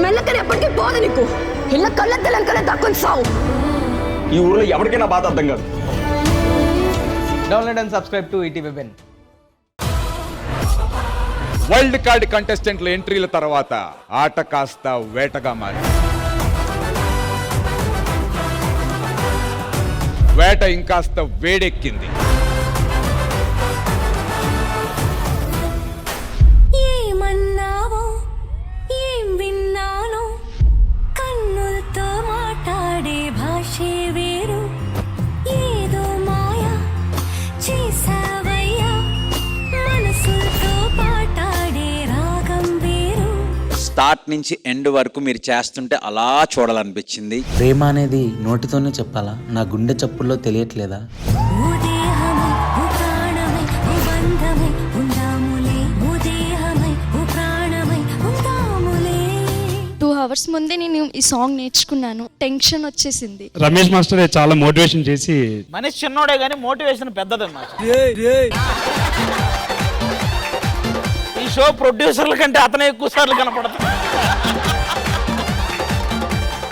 మెల్లకని ఎప్పటికీ పోదు నీకు. ఇళ్ళ కళ్ళెత్తలంకనే దక్కుని సావు. ఈ ఊర్లో ఎవరికైనా బాధ అర్థం కాదు. Download and subscribe to ETV web. Wild card కంటెస్టెంట్ల ఎంట్రీల తర్వాత ఆట కాస్త వేటగా మారి వేట ఇంకాస్త వేడెక్కింది. ఏమన్నావో ఏం విన్నానో కన్నులతో మాట్లాడే భాషే వేరు. ఏదో మాయా చేసావయ్యా మనసుతో పాటాడే రాగం వేరు. స్టార్ట్ నుంచి ఎండ్ వరకు మీరు చేస్తుంటే అలా చూడాలనిపించింది. ప్రేమ అనేది నోటితోనే చెప్పాలా? నా గుండె చప్పుల్లో తెలియట్లేదా? ఓ దేహమై ఓ ప్రాణమై ఓ బంధమై ఉందాములే. ఓ దేహమై ఓ ప్రాణమై ఉందాములే. 2 hours ముందే నేను ఈ సాంగ్ నేర్చుకున్నాను. టెన్షన్ వచ్చేసింది. రమేష్ మాస్టర్ చాలా మోటివేషన్ చేసి, మనిషి చిన్నోడే కానీ మోటివేషన్ పెద్దదన్నమాట. ఈ షో ప్రొడ్యూసర్ల కంటే అతనే ఎక్కువ సార్లు కనపడతాడు.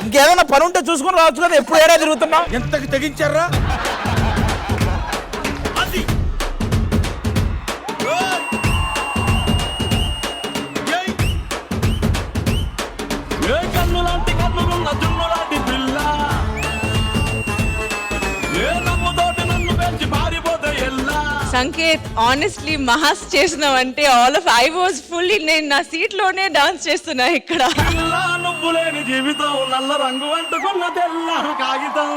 ఇంకేదైనా పని ఉంటే చూసుకుని రావచ్చు కదా, ఎప్పుడు ఏడా తిరుగుతున్నావు? ఎంతకి తెగించారా? సంకేత్ ఆనెస్ట్లీ మహాస్ చేసినావంటే all of I was fully, నేను నా సీట్ లోనే డాన్స్ చేస్తున్నా ఇక్కడ. నువ్వు లేని జీవితం నల్ల రంగు అంటుకున్న తెల్ల కాగితం.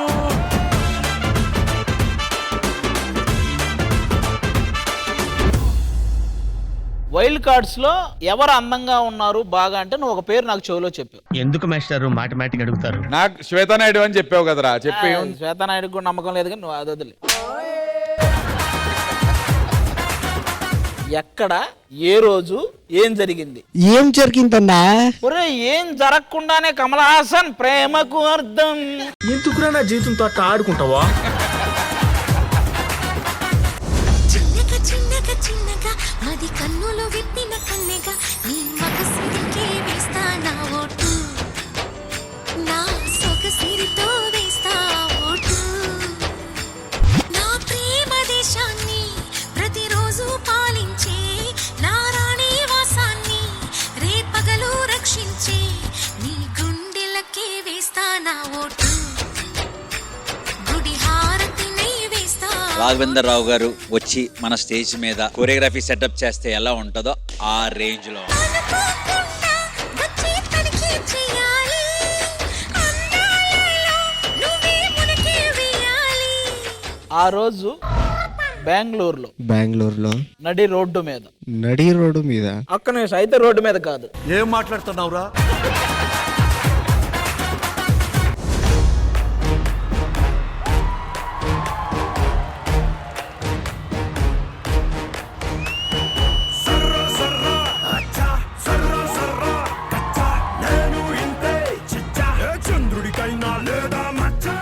వైల్డ్ కార్డ్స్ లో ఎవరు అందంగా ఉన్నారు బాగా అంటే నువ్వు ఒక పేరు నాకు చెవులో చెప్పావు. ఎందుకు మాస్టర్ మాటిమాటికి అడుగుతారు? నాకు శ్వేతనాయుడు అని చెప్పావు కదరా, చెప్పి శ్వేతనాయుడు కూడా నమ్మకం లేదు కానీ నువ్వు అది వదిలే. ఎక్కడ ఏ రోజు ఏం జరిగింది? ఏం జరిగిందన్నా? ఒరే ఏం జరగకుండానే కమల్ హాసన్ ప్రేమకు అర్థం. ఎందుకురా నా జీవితంతో అట్లా ఆడుకుంటావా? చిన్నగా చిన్నగా చిన్నగా అది కన్నులో విప్పిన కన్నెగా నీ మగసిరికే వేస్తా నా ఓటు. నా సొగసిరితో వేస్తా ఓటు. నా ప్రేమ దేశాన్ని ప్రతిరోజు పాలించే నా రాణి వాసాన్ని రేపగలు రక్షించే నీ గుండెలకే వేస్తా నా ఓటు. గుడి హారతిని వేస్తా. రాఘవేంద్ర రావు గారు వచ్చి మన స్టేజ్ మీద కొరియోగ్రఫీ సెటప్ చేస్తే ఎలా ఉంటుందో ఆ రేంజ్ లో అనుకోకుండా వచ్చి తనిఖీ చేయాలి. అందాలలో నువ్వే మునిగి వేయాలి. ఆ రోజు బెంగళూరులో నడి రోడ్డు మీద నడి రోడ్డు మీద అక్క నేను అయితే రోడ్డు మీద కాదు. ఏం మాట్లాడుతున్నావురా?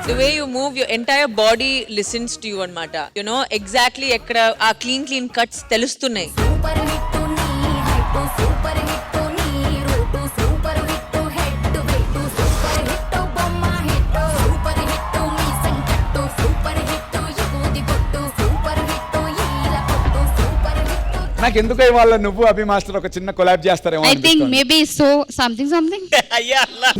The way you move, your entire body listens to you అన్నమాట. You know exactly ఎక్కడ ఆ క్లీన్ కట్స్ తెలుస్తున్నాయి. సూపర్ హిట్ నీ హైట్ సూపర్ హిట్ నీ route super hit head weight super hit బొమ్మ హిట్ సూపర్ హిట్ మీ సంకట్టు సూపర్ హిట్ యుగోది కొట్టు సూపర్ హిట్ ఈల కొట్టు సూపర్ హిట్. నాకు ఎందుకు ఇవాళ నువ్వు అభి మాస్టర్ ఒక చిన్న కొలాబ్ చేస్తారేమో I think అనిపిస్తోంది. maybe so something. అయ్యా అల్లా.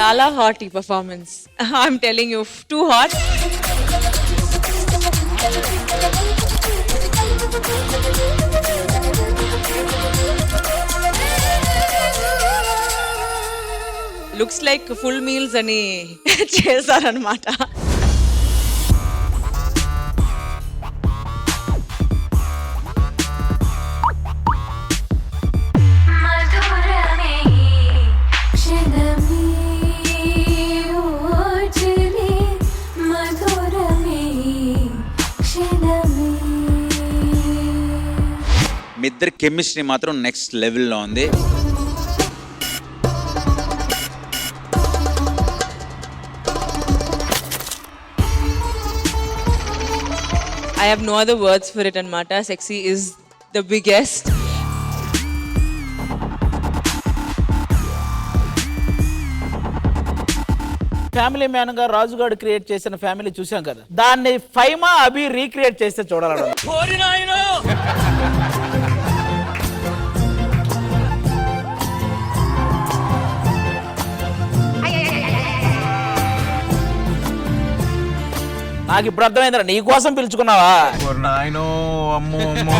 చాలా హాట్ ఈ performance. I'm telling you, too hot. Looks like full meals అని చేశారనమాట. మీ వీళ్ళిద్దరి కెమిస్ట్రీ మాత్రం నెక్స్ట్ లెవెల్లో ఉంది. I have no other words for it anamata. Sexy is the biggest. Family man గా రాజుగాడు క్రియేట్ చేసిన ఫ్యామిలీ చూసాం కదా, దాన్ని ఫైమా అభి రీక్రియేట్ చేస్తే చూడాలి. నాకు ఇప్పుడు అర్థమైందిరా, నీ కోసం పిలుచుకున్నావా? నాయనో అమ్మో అమ్మో